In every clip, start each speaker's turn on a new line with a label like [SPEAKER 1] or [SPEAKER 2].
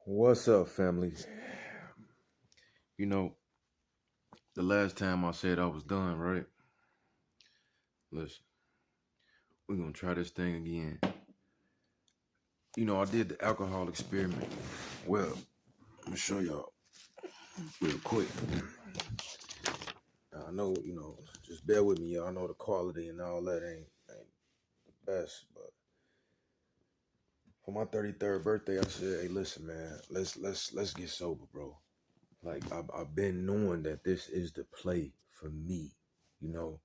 [SPEAKER 1] What's up, family? You know, the last time I said I was done, right? Listen, we're gonna try this thing again. I did the alcohol experiment. Well, I'm gonna show y'all real quick. Now, I know, just bear with me, y'all. I know the quality and all that ain't the best, but for my 33rd birthday, I said, "Hey, listen, man, let's get sober, bro." Like I've been knowing that this is the play for me. You know,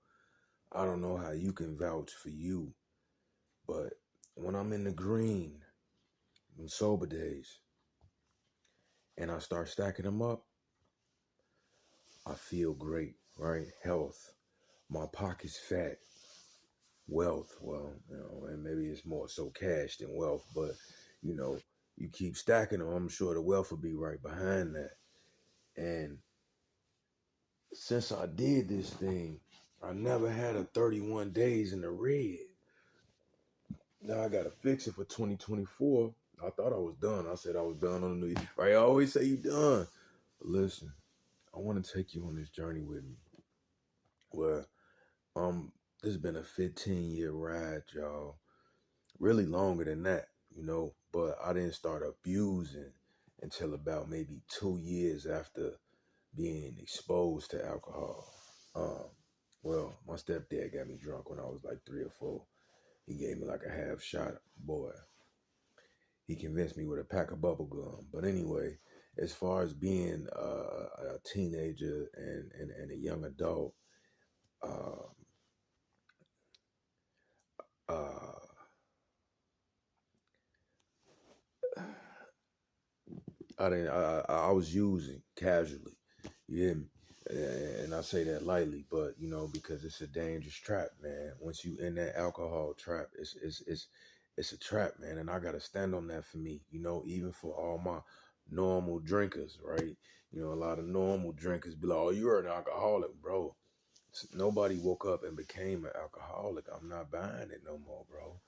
[SPEAKER 1] I don't know how you can vouch for you. But when I'm in the green, in sober days, and I start stacking them up, I feel great, right? Health, my pocket's fat, wealth. Well, and maybe it's more so cash than wealth, but you know, you keep stacking them, I'm sure the wealth will be right behind that. And since I did this thing, I never had a 31 days in the red. Now I gotta fix it for 2024. I thought I was done. I said I was done on the New Year. Right? I always say you done. But listen, I want to take you on this journey with me. Where this has been a 15-year ride, y'all. Really longer than that, But I didn't start abusing until about maybe 2 years after being exposed to alcohol. My stepdad got me drunk when I was like 3 or 4. He gave me like a half shot. Boy, he convinced me with a pack of bubble gum. But anyway, as far as being a teenager and a young adult, uh, uh, I was using casually. You hear me? And I say that lightly, but because it's a dangerous trap, man. Once you in that alcohol trap, it's a trap, man. And I gotta stand on that for me, even for all my normal drinkers, right? A lot of normal drinkers be like, "Oh, you're an alcoholic, bro." Nobody woke up and became an alcoholic. I'm not buying it no more, bro.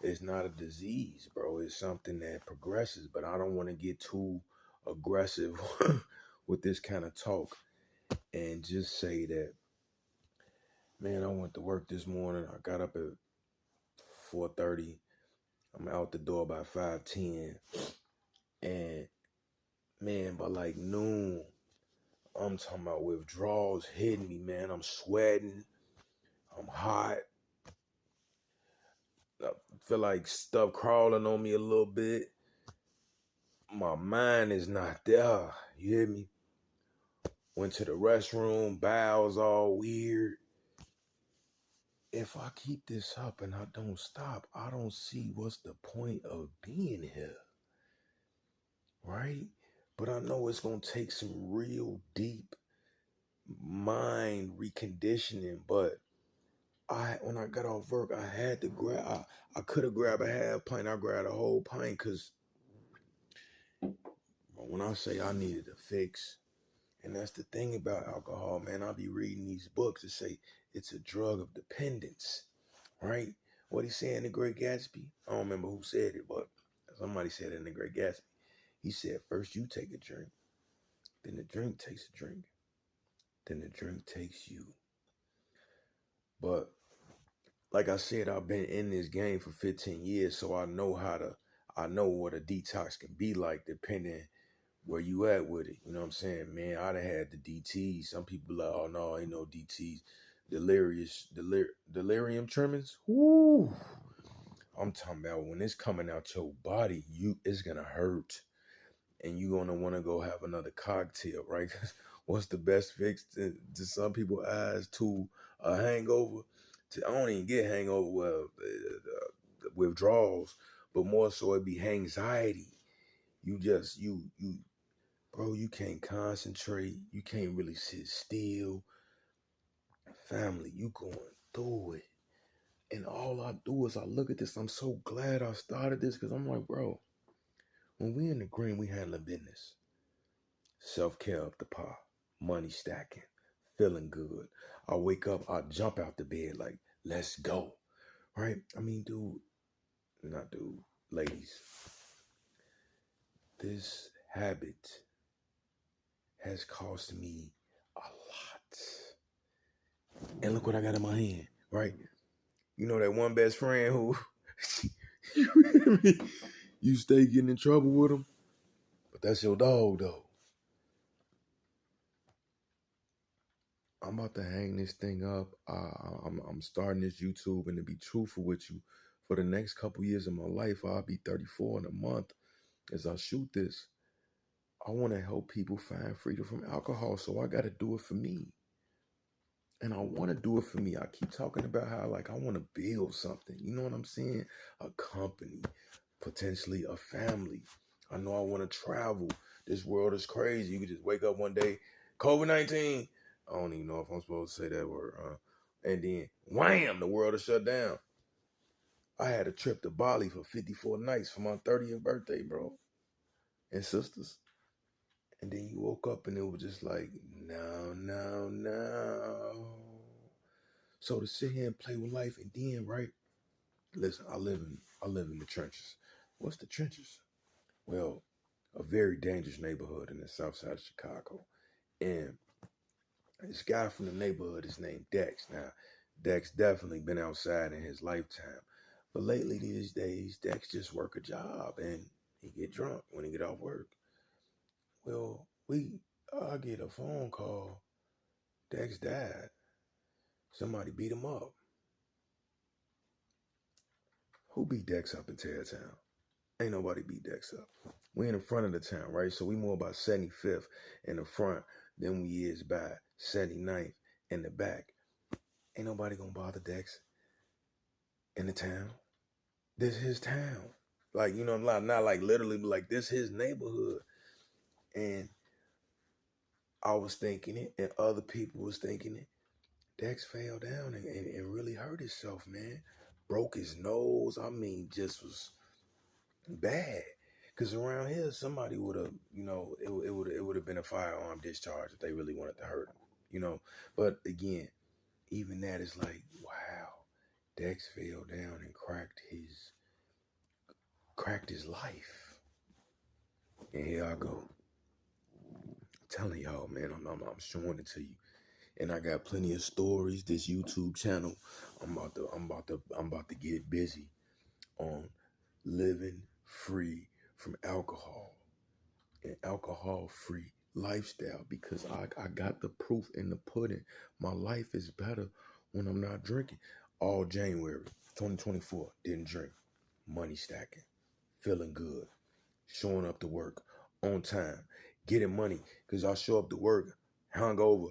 [SPEAKER 1] It's not a disease, bro. It's something that progresses, but I don't want to get too aggressive with this kind of talk and just say that, man, I went to work this morning. I got up at 4:30. I'm out the door by 5:10. And man, by like noon, I'm talking about withdrawals hitting me, man. I'm sweating. I'm hot. I feel like stuff crawling on me a little bit. My mind is not there. You hear me? Went to the restroom, bowels all weird. If I keep this up and I don't stop, I don't see what's the point of being here. Right? But I know it's going to take some real deep mind reconditioning. But when I got off work, I had to grab, I could have grabbed a half pint. I grabbed a whole pint because when I say I needed a fix, and that's the thing about alcohol, man. I'll be reading these books that say it's a drug of dependence, right? What he said in The Great Gatsby, I don't remember who said it, but somebody said it in The Great Gatsby. He said, first you take a drink, then the drink takes a drink, then the drink takes you. But like I said, I've been in this game for 15 years, so I know what a detox can be like depending where you at with it. You know what I'm saying? Man, I'd have had the DTs. Some people like, oh no, ain't no DTs. Delirium tremens. Woo! I'm talking about when it's coming out your body, it's gonna hurt. And you gonna wanna go have another cocktail, right? What's the best fix to some people's eyes to a hangover? I don't even get hangover withdrawals, but more so it be anxiety. Bro, you can't concentrate. You can't really sit still. Family, you going through it. And all I do is I look at this. I'm so glad I started this because I'm like, bro, when we in the green, we handling business. Self-care up the par. Money stacking. Feeling good. I wake up, I jump out the bed like, let's go. Right? I mean, ladies. This habit has cost me a lot. And look what I got in my hand, right? You know that one best friend who you stay getting in trouble with him, but that's your dog though. I'm about to hang this thing up. I'm starting this YouTube, and to be truthful with you, for the next couple years of my life, I'll be 34 in a month. As I shoot this, I want to help people find freedom from alcohol, so I got to do it for me. And I want to do it for me. I keep talking about how, like, I want to build something. You know what I'm saying? A company, potentially a family. I know I want to travel. This world is crazy. You could just wake up one day, COVID-19. I don't even know if I'm supposed to say that word. And then, wham, the world is shut down. I had a trip to Bali for 54 nights for my 30th birthday, bro. And sisters. And then you woke up and it was just like, no, no, no. So to sit here and play with life, and then, right? Listen, I live in the trenches. What's the trenches? Well, a very dangerous neighborhood in the south side of Chicago. And this guy from the neighborhood is named Dex. Now, Dex definitely been outside in his lifetime. But lately these days, Dex just work a job and he get drunk when he get off work. Well, I get a phone call. Dex died. Somebody beat him up. Who beat Dex up in Terrytown? Ain't nobody beat Dex up. We in the front of the town, right? So we more about 75th in the front than we is by 79th in the back. Ain't nobody gonna bother Dex in the town. This his town. Like, you know, not like literally, but like this his neighborhood. And I was thinking it, and other people was thinking it. Dex fell down and really hurt himself, man. Broke his nose. I mean, just was bad. Because around here, somebody would have, you know, it would have been a firearm discharge if they really wanted to hurt him, you know. But again, even that is like, wow, Dex fell down and cracked his life. And here I go. I'm telling y'all, man, I'm showing it to you. And I got plenty of stories. This YouTube channel, I'm about to get busy on living free from alcohol and alcohol-free lifestyle, because I got the proof in the pudding. My life is better when I'm not drinking. All January 2024, didn't drink. Money stacking, feeling good, showing up to work on time, getting money, because I show up to work hungover.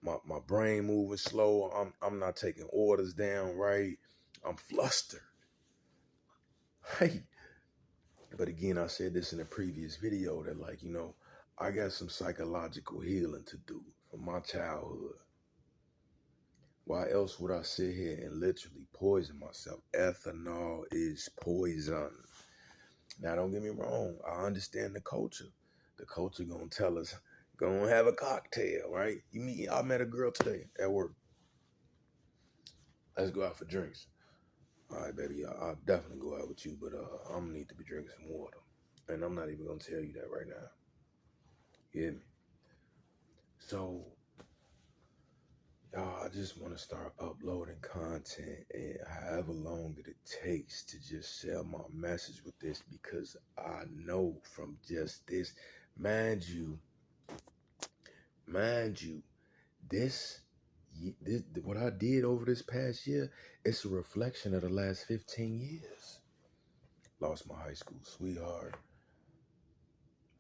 [SPEAKER 1] My brain moving slow. I'm not taking orders down right. I'm flustered. Hey, but again, I said this in a previous video that, like, you know, I got some psychological healing to do from my childhood. Why else would I sit here and literally poison myself? Ethanol is poison. Now, don't get me wrong. I understand the culture. The culture gonna tell us, gonna have a cocktail, right? I met a girl today at work. Let's go out for drinks. All right, baby, I'll definitely go out with you, but I'm gonna need to be drinking some water. And I'm not even gonna tell you that right now. You hear me? So, y'all, I just want to start uploading content, and however long it takes to just share my message with this, because I know from just this, mind you, this what I did over this past year, it's a reflection of the last 15 years. Lost my high school sweetheart,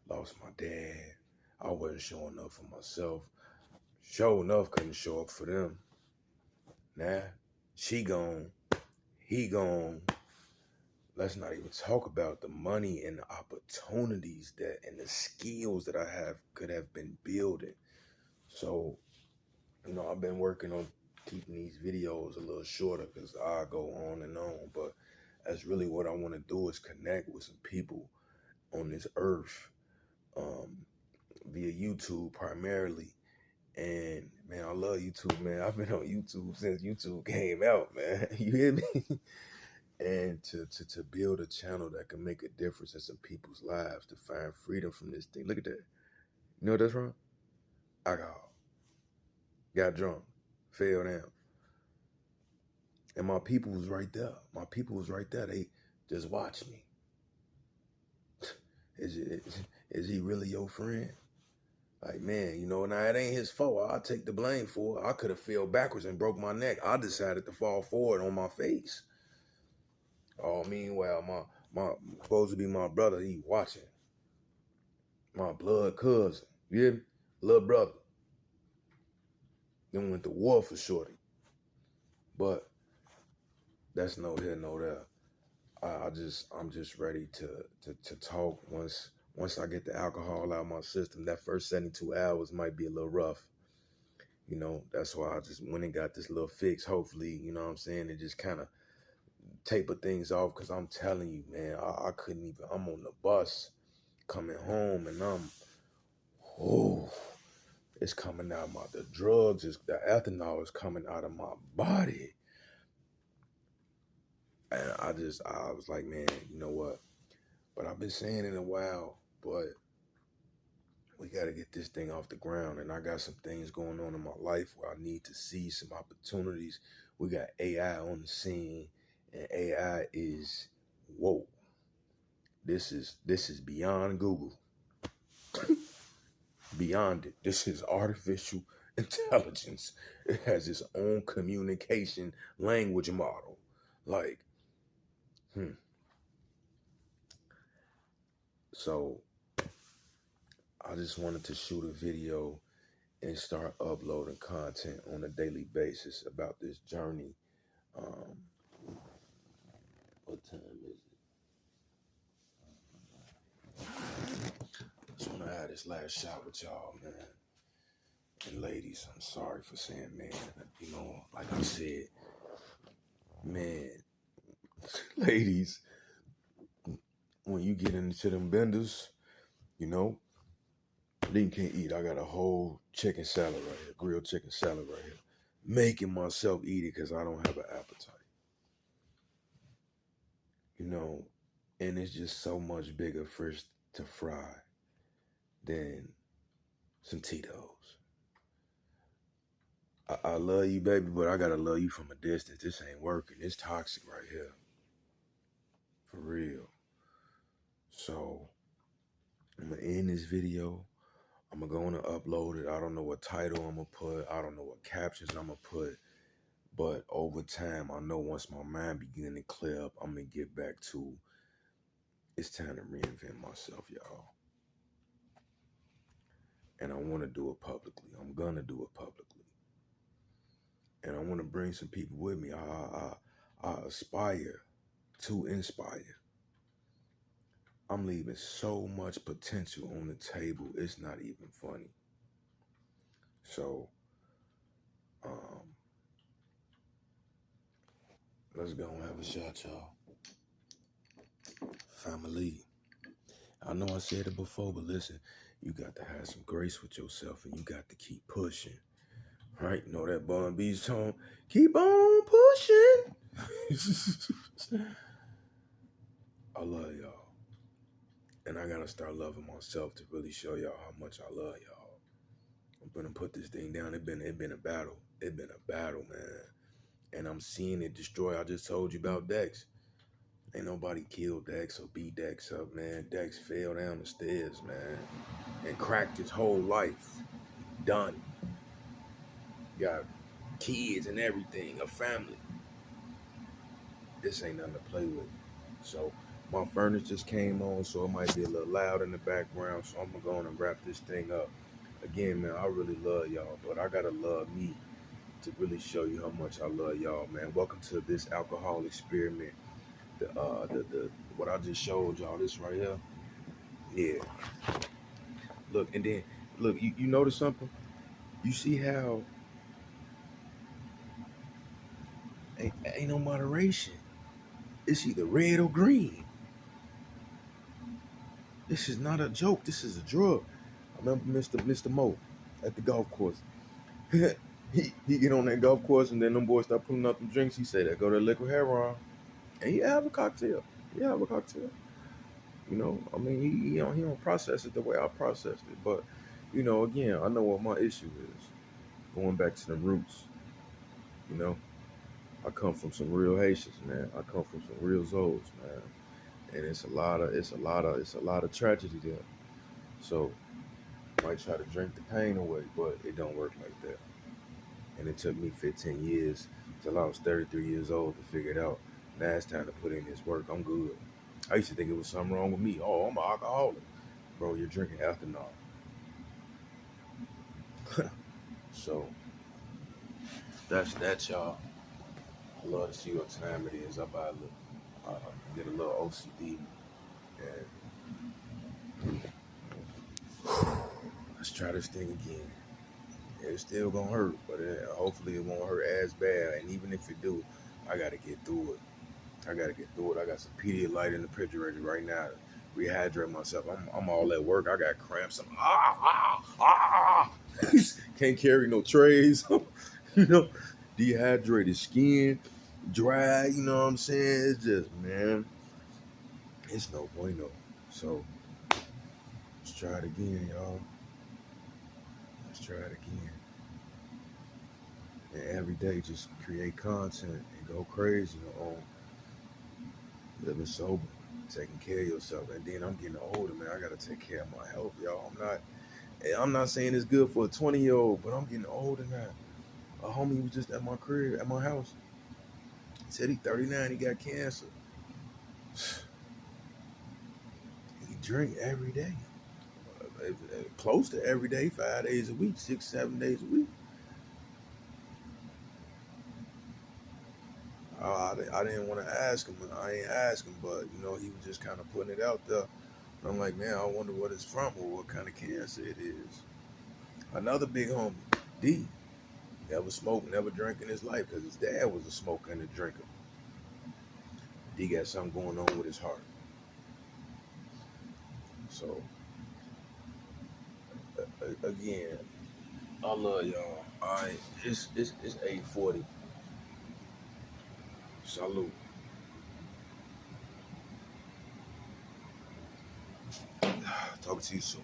[SPEAKER 1] lost my dad. I wasn't showing up for myself. Sure enough, couldn't show up for them. Now, she gone, he gone. Let's not even talk about the money and the opportunities that and the skills that I could have been building. So, you know, I've been working on keeping these videos a little shorter because I go on and on. But that's really what I want to do, is connect with some people on this earth via YouTube primarily. And man, I love YouTube, man. I've been on YouTube since YouTube came out, man. You hear me? and to build a channel that can make a difference in some people's lives, to find freedom from this thing. Look at that. You know what that's wrong? Alcohol. Got drunk. Fell down. And my people was right there. My people was right there. They just watched me. Is he really your friend? Like, man, you know, now it ain't his fault. I'll take the blame for it. I could have fell backwards and broke my neck. I decided to fall forward on my face. Oh, meanwhile, my supposed to be my brother, he watching. My blood cousin. You hear me? Little brother. Then went to war for shorty. But that's no here, no there. I'm just ready to talk once I get the alcohol out of my system. That first 72 hours might be a little rough. You know, that's why I just went and got this little fix. Hopefully, you know what I'm saying, and just kind of taper things off, because I'm telling you, man, I couldn't even, I'm on the bus coming home and it's coming out the drugs, the ethanol is coming out of my body. And I was like, man, you know what? But I've been saying it a while, but we got to get this thing off the ground. And I got some things going on in my life where I need to see some opportunities. We got AI on the scene, and AI is, whoa. This is beyond Google. Beyond it. This is artificial intelligence. It has its own communication language model. Like, So I just wanted to shoot a video and start uploading content on a daily basis about this journey. What time is it? Just want to have this last shot with y'all, man. And ladies, I'm sorry for saying man. You know, like I said, man, ladies, when you get into them benders, you know, then you can't eat. I got a whole chicken salad right here, grilled chicken salad right here. Making myself eat it because I don't have an appetite. You know, and it's just so much bigger fish to fry than some Tito's. I love you, baby, but I gotta love you from a distance. This ain't working. It's toxic right here. For real. So, I'm gonna end this video. I'm gonna go on and upload it. I don't know what title I'm gonna put. I don't know what captions I'm gonna put. But over time, I know once my mind begins to clear up, I'm gonna get back to, it's time to reinvent myself, y'all. And I want to do it publicly. I'm gonna do it publicly. And I want to bring some people with me. I aspire to inspire. I'm leaving so much potential on the table, it's not even funny. So, let's go and have a shot, y'all. Family. I know I said it before, but listen, you got to have some grace with yourself, and you got to keep pushing. Right? You know that Bun B song? Keep on pushing. I love y'all. And I gotta start loving myself to really show y'all how much I love y'all. I'm gonna put this thing down. It been a battle. It been a battle, man. And I'm seeing it destroy. I just told you about Dex. Ain't nobody killed Dex or beat Dex up, man. Dex fell down the stairs, man, and cracked his whole life. Done. Got kids and everything, a family. This ain't nothing to play with. So my furnace just came on, so it might be a little loud in the background. So I'm gonna go on and wrap this thing up. Again, man, I really love y'all, but I gotta love me to really show you how much I love y'all, man. Welcome to this alcohol experiment. The what I just showed y'all, this right here. Yeah. Look, and then look, you notice something? You see how ain't no moderation. It's either red or green. This is not a joke. This is a drug. I remember Mr. Mo at the golf course. he get on that golf course, and then them boys start pulling up them drinks. He said, "That go to liquid heroin." And he have a cocktail. He have a cocktail. You know, I mean, he don't process it the way I processed it. But, you know, again, I know what my issue is. Going back to the roots, you know, I come from some real Haitians, man. I come from some real Zoes, man. And it's a lot of tragedy there. So I might try to drink the pain away, but it don't work like that. And it took me 15 years till I was 33 years old to figure it out. Now it's time to put in this work. I'm good. I used to think it was something wrong with me. Oh, I'm an alcoholic. Bro, you're drinking ethanol. So that's that, y'all. I love to see what time it is. I get a little OCD, and let's try this thing again. It's still gonna hurt, but hopefully it won't hurt as bad. And even if it do, I gotta get through it. I gotta get through it. I got some Pedialyte in the refrigerator right now to rehydrate myself. I'm all at work. I got cramps. Can't carry no trays. You know, dehydrated skin, dry. You know what I'm saying? It's just, man, it's no bueno. So let's try it again, y'all. Let's try it again. And every day, just create content and go crazy on living sober, taking care of yourself. And then I'm getting older, man. I gotta take care of my health, y'all. I'm not saying it's good for a 20-year-old, but I'm getting older now. A homie was just at my crib, at my house. He said he's 39, he got cancer. He drink every day, close to every day, 5 days a week, 6, 7 days a week. I didn't want to ask him. I ain't asking, but you know he was just kind of putting it out there. And I'm like, man, I wonder what it's from or what kind of cancer it is. Another big homie, D, never smoked, never drank in his life because his dad was a smoker and a drinker. D got something going on with his heart. So again, I love y'all. It's 8:40. Salute. Talk to you soon.